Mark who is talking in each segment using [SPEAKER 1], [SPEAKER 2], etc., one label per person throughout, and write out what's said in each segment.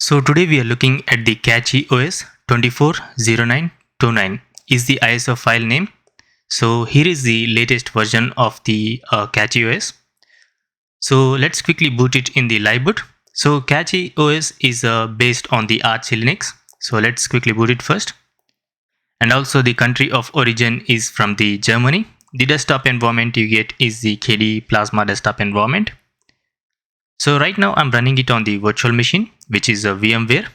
[SPEAKER 1] So today we are looking at the CachyOS 240929 is the ISO file name. So here is the latest version of the CachyOS. So let's quickly boot it in the live boot. So CachyOS is based on the Arch Linux. So let's quickly boot it first. And also the country of origin is from the Germany. The desktop environment you get is the KDE Plasma desktop environment. So right now I'm running it on the virtual machine, which is a VMware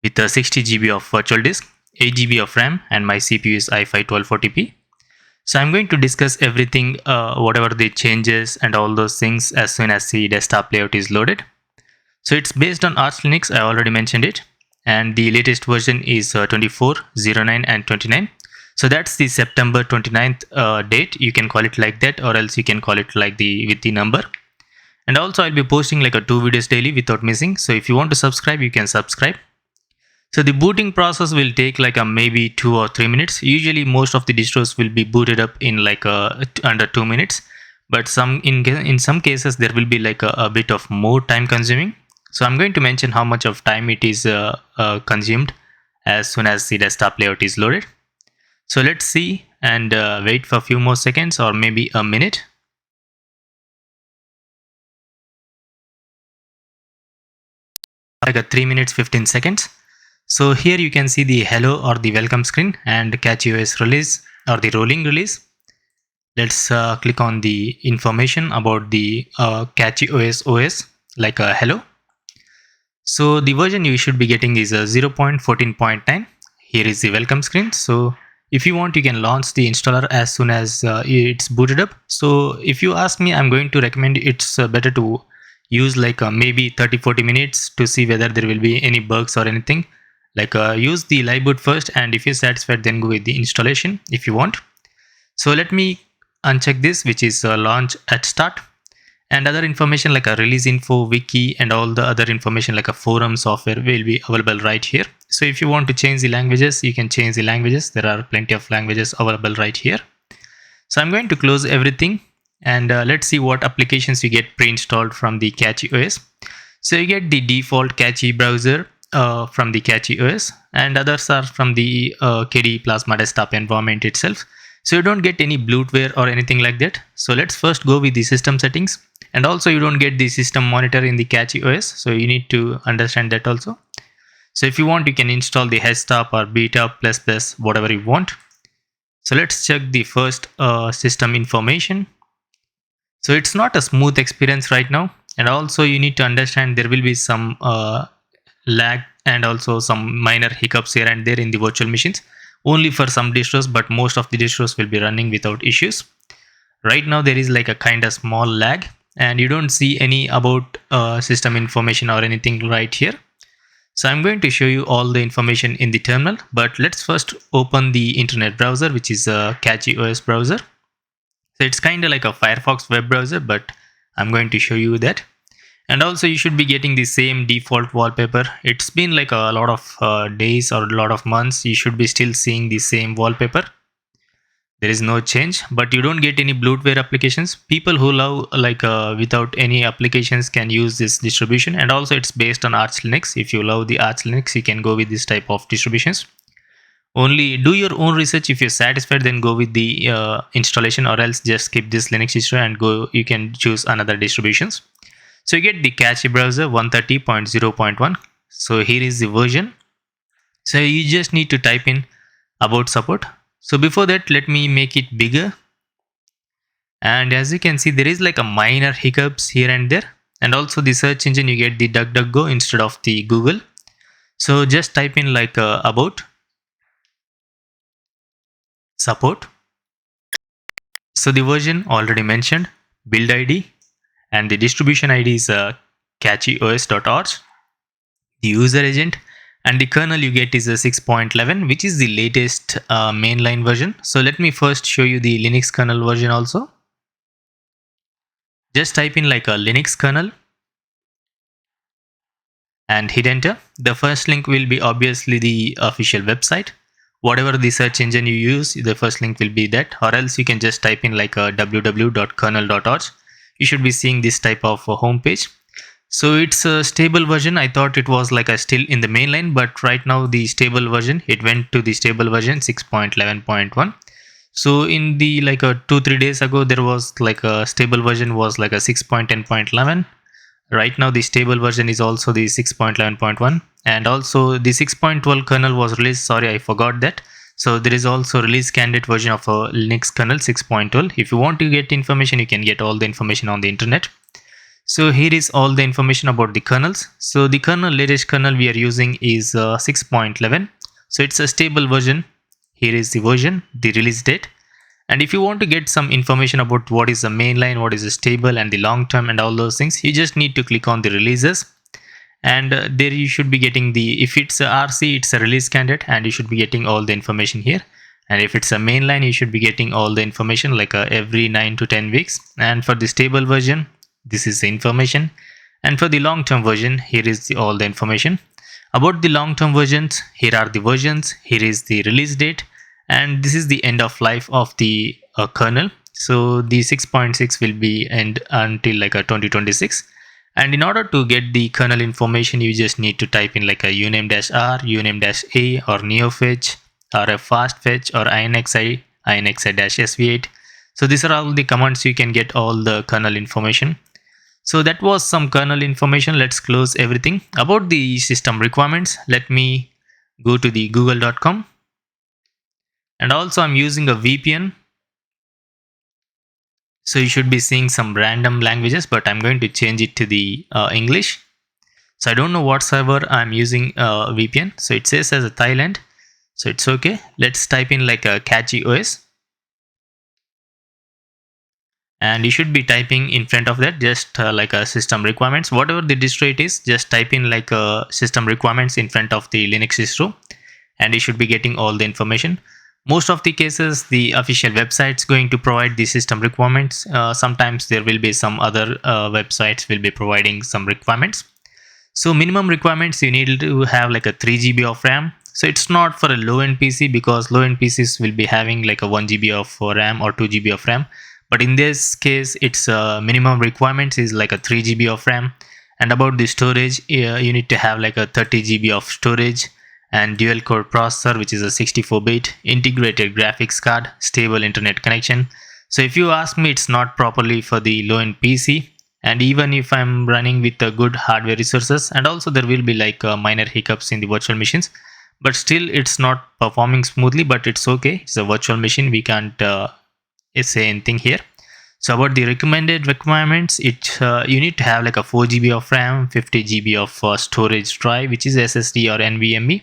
[SPEAKER 1] with a 60 GB of virtual disk, 8 GB of RAM, and my CPU is i5 1240p. So I'm going to discuss everything, whatever the changes and all those things as soon as the desktop layout is loaded. So it's based on Arch Linux, I already mentioned it, and the latest version is 2409 and 29. So that's the September 29th date. You can call it like that, or else you can call it like with the number. And also I'll be posting like 2 videos daily without missing. So if you want to subscribe, you can subscribe. So the booting process will take like maybe 2 or 3 minutes. Usually most of the distros will be booted up in like under 2 minutes. But in some cases there will be like a bit of more time consuming. So I'm going to mention how much of time it is consumed as soon as the desktop layout is loaded. So let's see and wait for a few more seconds or maybe a minute. Like 3 minutes 15 seconds. So here you can see the hello or the welcome screen and CachyOS release or the rolling release. Let's click on the information about the CachyOS OS like a hello. So the version you should be getting is 0.14.9. Here is the welcome screen. So if you want, you can launch the installer as soon as it's booted up. So if you ask me, I'm going to recommend it's better to use like maybe 30-40 minutes to see whether there will be any bugs or anything. Like use the live boot first, and if you're satisfied, then go with the installation if you want. So let me uncheck this, which is launch at start, and other information like a release info, wiki, and all the other information like a forum software will be available right here. So if you want to change the languages, you can change the languages. There are plenty of languages available right here. So I'm going to close everything, and let's see what applications you get pre-installed from the CachyOS. So you get the default Catchy browser from the CachyOS, and others are from the KDE Plasma desktop environment itself. So you don't get any bloatware or anything like that. So let's first go with the system settings, and also you don't get the system monitor in the CachyOS. So you need to understand that also. So if you want, you can install the Headstop or Beta ++, whatever you want. So let's check the first system information. So it's not a smooth experience right now, and also you need to understand there will be some lag and also some minor hiccups here and there in the virtual machines, only for some distros, but most of the distros will be running without issues. Right now there is like a kind of small lag, and you don't see any about system information or anything right here. So I'm going to show you all the information in the terminal, but let's first open the internet browser, which is a CachyOS browser. So it's kind of like a Firefox web browser, but I'm going to show you that. And also you should be getting the same default wallpaper. It's been like a lot of days or a lot of months. You should be still seeing the same wallpaper. There is no change, but you don't get any bloatware applications. People who love like without any applications can use this distribution, and also it's based on Arch Linux. If you love the Arch Linux, you can go with this type of distributions. Only do your own research. If you're satisfied, then go with the installation, or else just skip this Linux distro and go. You can choose another distributions. So you get the Catchy browser 130.0.1. So here is the version. So you just need to type in about support. So before that, let me make it bigger. And as you can see, there is like a minor hiccups here and there. And also the search engine, you get the DuckDuckGo instead of the Google. So just type in like about support. So the version already mentioned, build ID, and the distribution ID is CachyOS.org. The user agent and the kernel you get is a 6.11, which is the latest mainline version. So let me first show you the Linux kernel version also. Just type in like a Linux kernel and hit enter. The first link will be obviously the official website. Whatever the search engine you use, the first link will be that, or else you can just type in like a www.kernel.org. You should be seeing this type of home page. So it's a stable version. I thought it was like a still in the mainline, but right now the stable version, it went to the stable version 6.11.1. So in the like a 2-3 days ago, there was like a stable version was like a 6.10.11. Right now the stable version is also the 6.11.1, and also the 6.12 kernel was released. Sorry, I forgot that. So there is also release candidate version of a Linux kernel 6.12. If you want to get information, you can get all the information on the internet. So here is all the information about the kernels. So the latest kernel we are using is 6.11. So it's a stable version. Here is the version, the release date. And if you want to get some information about what is the mainline, what is the stable and the long term and all those things, you just need to click on the releases. And there you should be getting the, if it's a RC, it's a release candidate, and you should be getting all the information here. And if it's a mainline, you should be getting all the information like every 9 to 10 weeks. And for the stable version, this is the information. And for the long term version, here is all the information. About the long term versions, here are the versions, here is the release date, and this is the end of life of the kernel. So the 6.6 will be end until like a 2026. And in order to get the kernel information, you just need to type in like a uname-r, uname-a, or neofetch, or a fast fetch, or inxi, inxi-sv8. So these are all the commands you can get all the kernel information. So that was some kernel information. Let's close everything. About the system requirements, let me go to the google.com. And also I'm using a VPN. So you should be seeing some random languages, but I'm going to change it to the English. So I don't know what server I'm using VPN. So it says as a Thailand. So it's okay. Let's type in like a CachyOS. And you should be typing in front of that just like a system requirements. Whatever the distro it is, just type in like a system requirements in front of the Linux distro. And you should be getting all the information. Most of the cases, the official website's going to provide the system requirements. Sometimes there will be some other websites will be providing some requirements. So minimum requirements, you need to have like a 3 GB of RAM. So it's not for a low-end PC, because low-end PCs will be having like a 1 GB of RAM or 2 GB of RAM. But in this case, it's minimum requirements is like a 3 GB of RAM. And about the storage, you need to have like a 30 GB of storage, and dual core processor, which is a 64-bit, integrated graphics card, stable internet connection. So if you ask me, it's not properly for the low-end PC. And even if I'm running with good hardware resources, and also there will be like minor hiccups in the virtual machines, but still it's not performing smoothly. But it's okay, it's a virtual machine, we can't say anything here. So about the recommended requirements, you need to have like a 4 GB of RAM, 50 GB of storage drive, which is SSD or NVMe.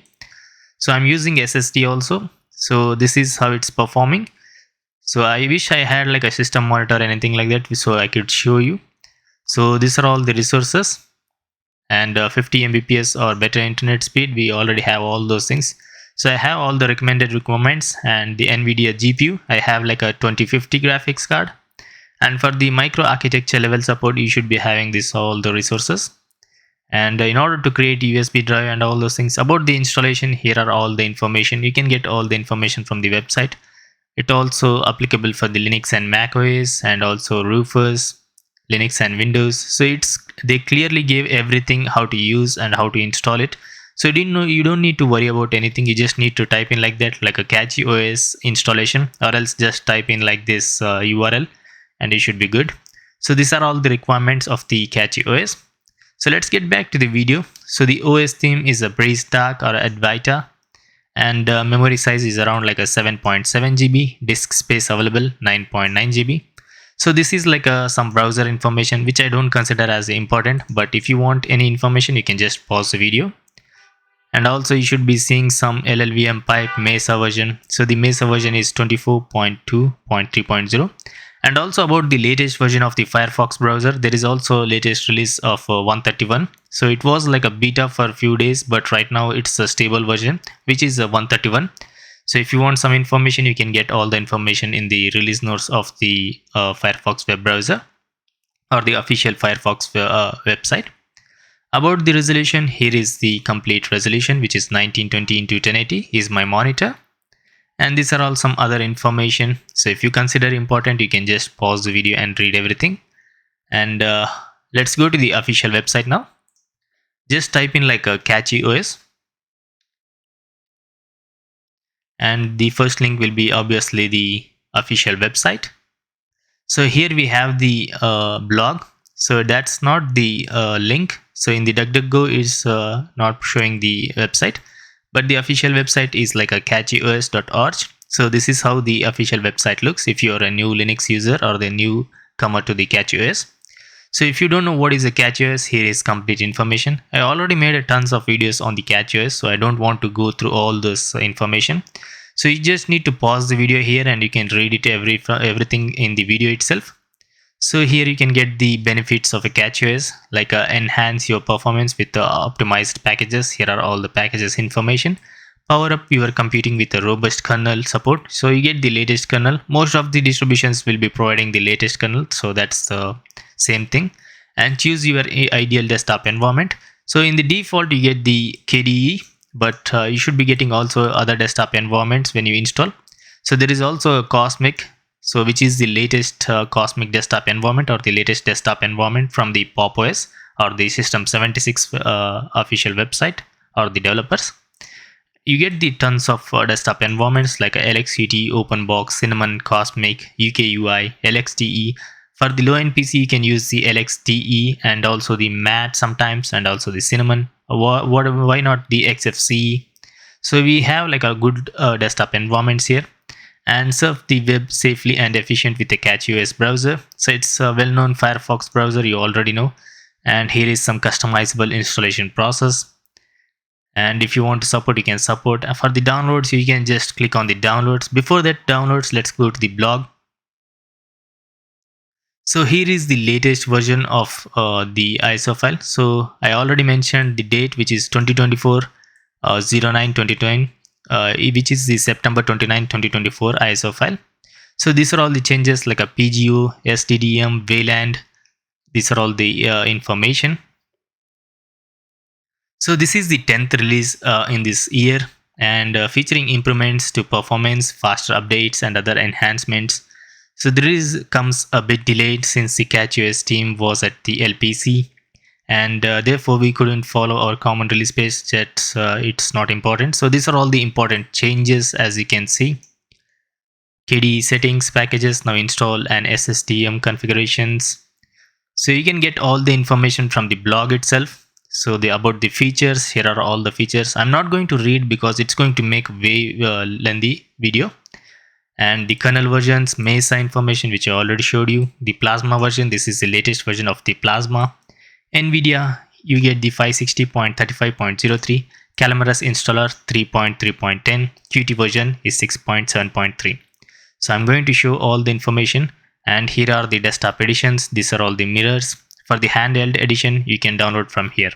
[SPEAKER 1] So I'm using SSD also. So this is how it's performing. So I wish I had like a system monitor or anything like that, so I could show you. So these are all the resources, and 50 Mbps or better internet speed, we already have all those things. So I have all the recommended requirements, and the NVIDIA GPU, I have like a 2050 graphics card. And for the micro architecture level support, you should be having this all the resources. And in order to create USB drive and all those things, about the installation, here are all the information. You can get all the information from the website. It also applicable for the Linux and Mac OS, and also Rufus, Linux and Windows. So they clearly gave everything, how to use and how to install it. So you don't need to worry about anything. You just need to type in like that, like a CachyOS installation, or else just type in like this URL, and you should be good. So these are all the requirements of the CachyOS. So let's get back to the video. So the OS theme is a Breeze Dark or Advaita, and memory size is around like a 7.7 GB, disk space available 9.9 GB. So this is like some browser information which I don't consider as important, but if you want any information, you can just pause the video. And also you should be seeing some LLVM pipe mesa version. So the mesa version is 24.2.3.0. And also about the latest version of the Firefox browser, there is also latest release of 131. So it was like a beta for a few days, but right now it's a stable version, which is 131. So if you want some information, you can get all the information in the release notes of the Firefox web browser, or the official Firefox website. About the resolution, here is the complete resolution, which is 1920 into 1080 is my monitor. And these are all some other information. So if you consider important, you can just pause the video and read everything. And Let's go to the official website now. Just type in like a CachyOS, and the first link will be obviously the official website. So here we have the blog. So that's not the link. So in the DuckDuckGo is not showing the website, but the official website is like a catchyos.org. So this is how the official website looks if you are a new Linux user or the newcomer to the CachyOS. So if you don't know what is a CachyOS, here is complete information. I already made a tons of videos on the CachyOS, so I don't want to go through all this information. So you just need to pause the video here and you can read it everything in the video itself. So here you can get the benefits of a CachyOS, like enhance your performance with the optimized packages. Here are all the packages information. Power up your computing with a robust kernel support. So you get the latest kernel. Most of the distributions will be providing the latest kernel, so that's the same thing. And choose your ideal desktop environment. So in the default you get the KDE, but you should be getting also other desktop environments when you install. So there is also a Cosmic, so which is the latest Cosmic desktop environment or the latest desktop environment from the Pop OS or the System 76 official website or the developers. You get the tons of desktop environments like LXQT, Openbox, Cinnamon, Cosmic, UKUI, LXTE. For the low-end PC, you can use the LXTE and also the MAT sometimes, and also the Cinnamon. Why not the XFCE? So we have like a good desktop environments here, and surf the web safely and efficient with the CachyOS browser. So it's a well-known Firefox browser, you already know. And here is some customizable installation process. And if you want to support, you can support. For the downloads, you can just click on the downloads. Before that downloads, let's go to the blog. So here is the latest version of the ISO file. So I already mentioned the date, which is 2024 09/2020, which is the September 29 2024 ISO file. So these are all the changes like a PGO, STDM, VLAN. These are all the information. So this is the 10th release in this year, and featuring improvements to performance, faster updates and other enhancements. So the release comes a bit delayed since the CachyOS team was at the LPC, and therefore we couldn't follow our common release page yet. It's not important. So these are all the important changes, as you can see. KDE settings packages now install, and SSTM configurations. So you can get all the information from the blog itself. So about the features, here are all the features. I'm not going to read because it's going to make way lengthy video. And the kernel versions, Mesa information, which I already showed you. The Plasma version, this is the latest version of the Plasma. NVIDIA, you get the 560.35.03. Calamares installer 3.3.10. Qt version is 6.7.3. So I'm going to show all the information, and here are the desktop editions. These are all the mirrors. For the handheld edition, you can download from here.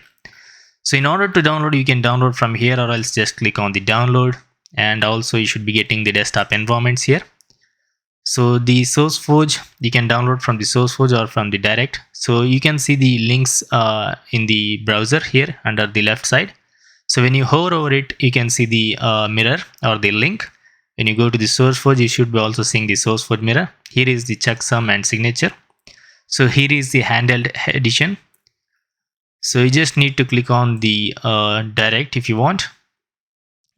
[SPEAKER 1] So in order to download, you can download from here, or else just click on the download. And also you should be getting the desktop environments here. So the SourceForge, you can download from the SourceForge or from the direct. So you can see the links in the browser here under the left side. So when you hover over it, you can see the mirror or the link. When you go to the SourceForge, you should be also seeing the SourceForge mirror. Here is the checksum and signature. So here is the handheld edition. So you just need to click on the direct if you want,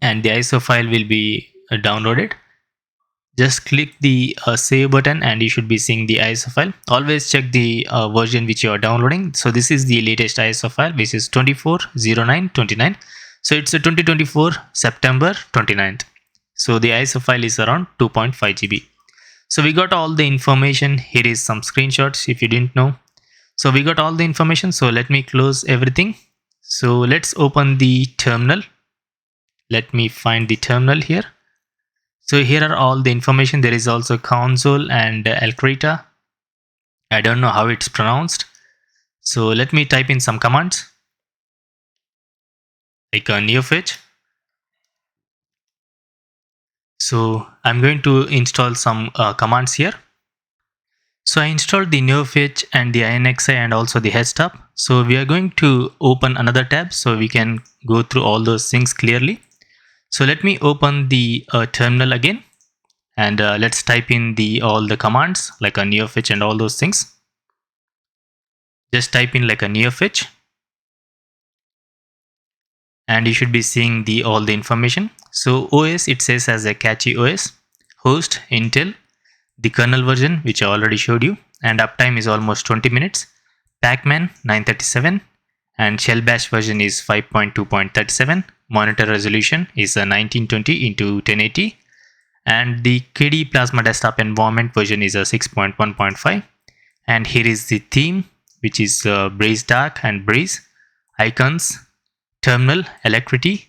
[SPEAKER 1] and the ISO file will be downloaded. Just click the save button and you should be seeing the ISO file. Always check the version which you are downloading. So this is the latest ISO file, which is 24/09/29. So it's a 2024 September 29th. So the ISO file is around 2.5 GB. So we got all the information. Here is some screenshots if you didn't know. So we got all the information. So let me close everything. So let's open the terminal. Let me find the terminal here. So here are all the information. There is also console and Alcrita. I don't know how it's pronounced. So let me type in some commands like a neofetch. So I'm going to install some commands here. So I installed the neofetch and the INXI and also the htop. So we are going to open another tab so we can go through all those things clearly. So let me open the terminal again, and let's type in all the commands like a neofetch and all those things. Just type in like a neofetch, and you should be seeing all the information. So OS, it says as a CachyOS, host Intel, the kernel version which I already showed you, and uptime is almost 20 minutes, Pacman 937, and shell bash version is 5.2.37, monitor resolution is a 1920 into 1080, and the KDE Plasma desktop environment version is a 6.1.5. and here is the theme, which is Breeze Dark and Breeze, icons, terminal, Alacrity,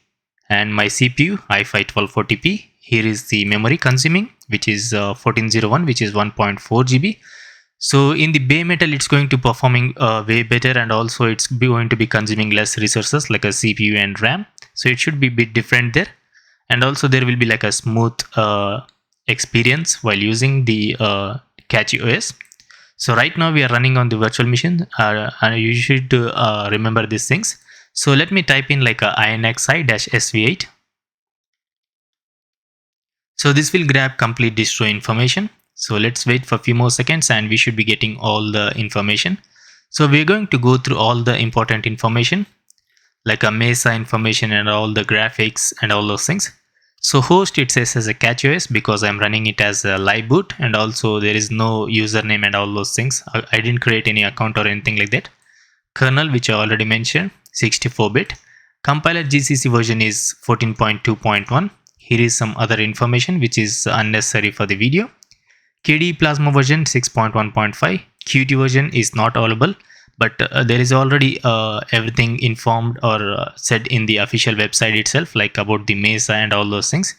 [SPEAKER 1] and my CPU i5 1240p. Here is the memory consuming, which is 1401, which is 1.4 GB. So in the bare metal, it's going to performing way better, and also it's going to be consuming less resources like a CPU and RAM. So it should be a bit different there, and also there will be like a smooth experience while using the CachyOS. So right now we are running on the virtual machine, and you should remember these things. So let me type in like a inxi-sv8. So this will grab complete distro information. So let's wait for a few more seconds and we should be getting all the information. So we're going to go through all the important information like a mesa information and all the graphics and all those things. So host, it says as a CachyOS because I'm running it as a live boot, and also there is no username and all those things. I didn't create any account or anything like that. Kernel, which I already mentioned, 64-bit. Compiler GCC version is 14.2.1. Here is some other information which is unnecessary for the video. KDE Plasma version 6.1.5. Qt version is not available, but there is already everything informed or said in the official website itself, like about the mesa and all those things.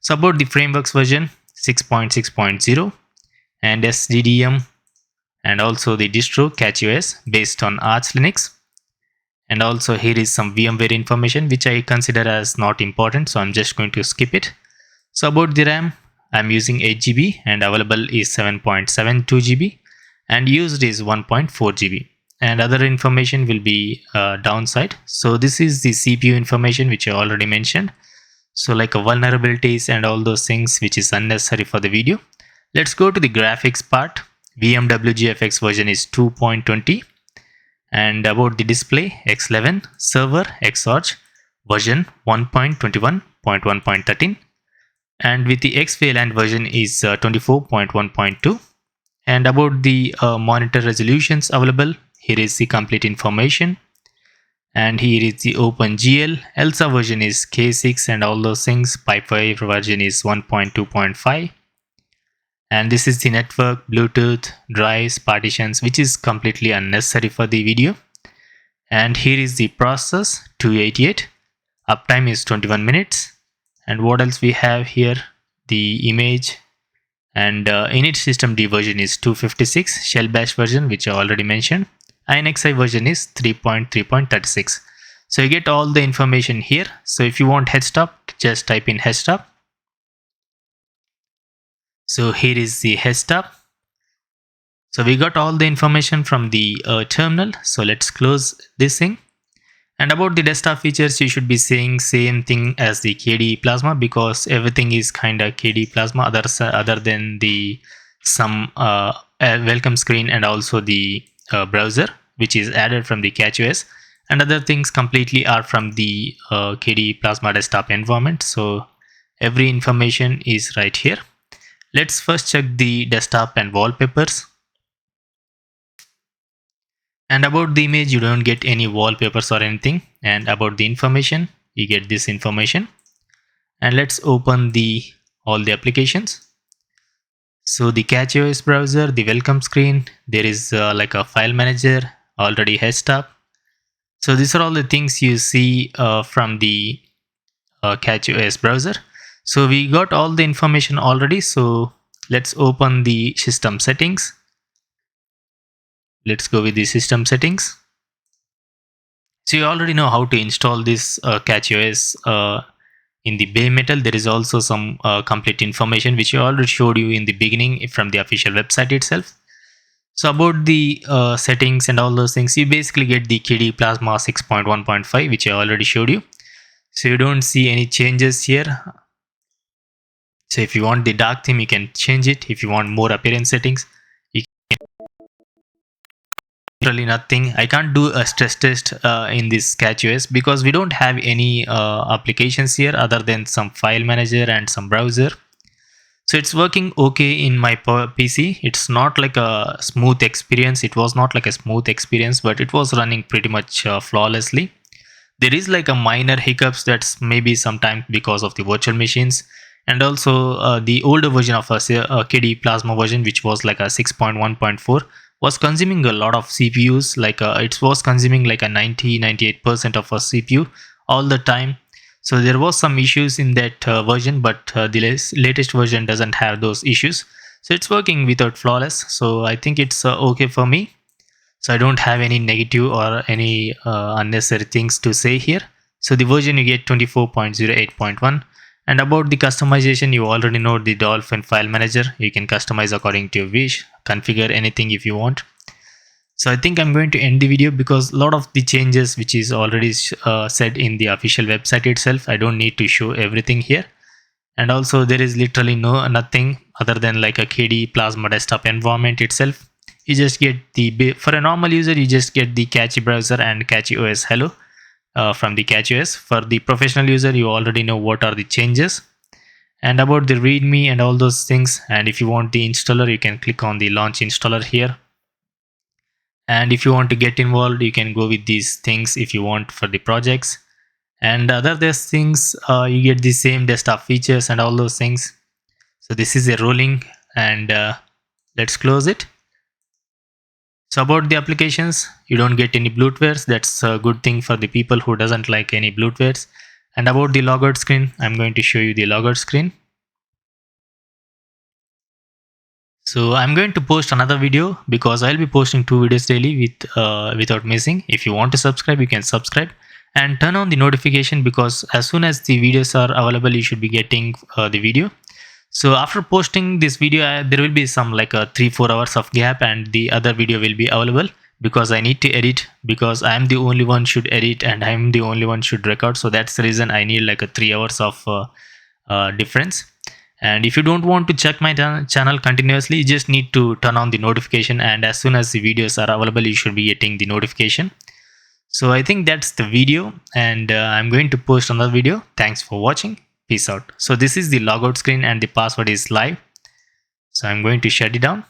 [SPEAKER 1] So about the frameworks version 6.6.0 and SGDM, and also the distro CachyOS based on Arch Linux. And also here is some VMware information which I consider as not important, so I'm just going to skip it. So about the RAM, I'm using 8 GB and available is 7.72 GB and used is 1.4 GB. And other information will be downside. So this is the CPU information which I already mentioned. So like vulnerabilities and all those things which is unnecessary for the video. Let's go to the graphics part. VMWGFX version is 2.20. And about the display, X11, server, Xarch, version 1.21.1.13. And with the XVLAN version is 24.1.2. And about the monitor resolutions available, here is the complete information. And here is the OpenGL, ELSA version is K6 and all those things, Pipewire version is 1.2.5. And this is the network, Bluetooth, drives, partitions, which is completely unnecessary for the video. And here is the process 288, uptime is 21 minutes. And what else we have here? The image and init systemd version is 256, shell bash version which I already mentioned. INXI version is 3.3.36. So you get all the information here. So if you want headstop, just type in headstop. So here is the headstop. So we got all the information from the terminal. So let's close this thing. And about the desktop features, you should be seeing same thing as the KDE Plasma because everything is kind of KDE Plasma other than the some welcome screen and also the browser which is added from the CachyOS, and other things completely are from the KDE Plasma desktop environment. So every information is right here. Let's first check the desktop and wallpapers. And about the image, you don't get any wallpapers or anything. And about the information, you get this information. And let's open all the applications. So the CachyOS browser, the welcome screen, there is like a file manager, already headstop. So these are all the things you see from the CachyOS browser. So we got all the information already. So let's open the system settings. Let's go with the system settings. So you already know how to install this CachyOS in the bare metal. There is also some complete information which I already showed you in the beginning from the official website itself. So about the settings and all those things, you basically get the KDE Plasma 6.1.5 which I already showed you. So you don't see any changes here. So if you want the dark theme, you can change it. If you want more appearance settings, Literally nothing. I can't do a stress test in this CachyOS because we don't have any applications here other than some file manager and some browser. So it's working okay in my PC. It's not like a smooth experience. It was not like a smooth experience, but it was running pretty much flawlessly. There is like a minor hiccups that's maybe sometimes because of the virtual machines, and also the older version of a KD Plasma version, which was like a 6.1.4, was consuming a lot of CPUs. Like it was consuming like a 98% of a CPU all the time. So there was some issues in that version, but the latest version doesn't have those issues. So it's working without flawless. So I think it's okay for me. So I don't have any negative or any unnecessary things to say here. So the version you get 24.08.1. And about the customization, you already know the Dolphin file manager. You can customize according to your wish, configure anything if you want. So I think I'm going to end the video because a lot of the changes which is already said in the official website itself, I don't need to show everything here. And also there is literally nothing other than like a KD Plasma desktop environment itself. You just get the, for a normal user, you just get the Catchy browser and CachyOS hello from the CachyOS. For the professional user, you already know what are the changes and about the readme and all those things. And if you want the installer, you can click on the launch installer here. And if you want to get involved, you can go with these things if you want for the projects. And other these things, you get the same desktop features and all those things. So this is a rolling, and let's close it. So about the applications, you don't get any bloatwares. That's a good thing for the people who doesn't like any bloatwares. And about the logout screen, I'm going to show you the logout screen. So I'm going to post another video because I'll be posting 2 videos daily without missing. If you want to subscribe, you can subscribe and turn on the notification because as soon as the videos are available, you should be getting the video. So after posting this video, there will be some like a 3-4 hours of gap, and the other video will be available because I need to edit, because I am the only one should edit and I am the only one should record. So that's the reason I need like a 3 hours of difference. And if you don't want to check my channel continuously, you just need to turn on the notification, and as soon as the videos are available, you should be getting the notification. So I think that's the video, and I'm going to post another video. Thanks for watching. Peace out. So this is the logout screen and the password is live. So I'm going to shut it down.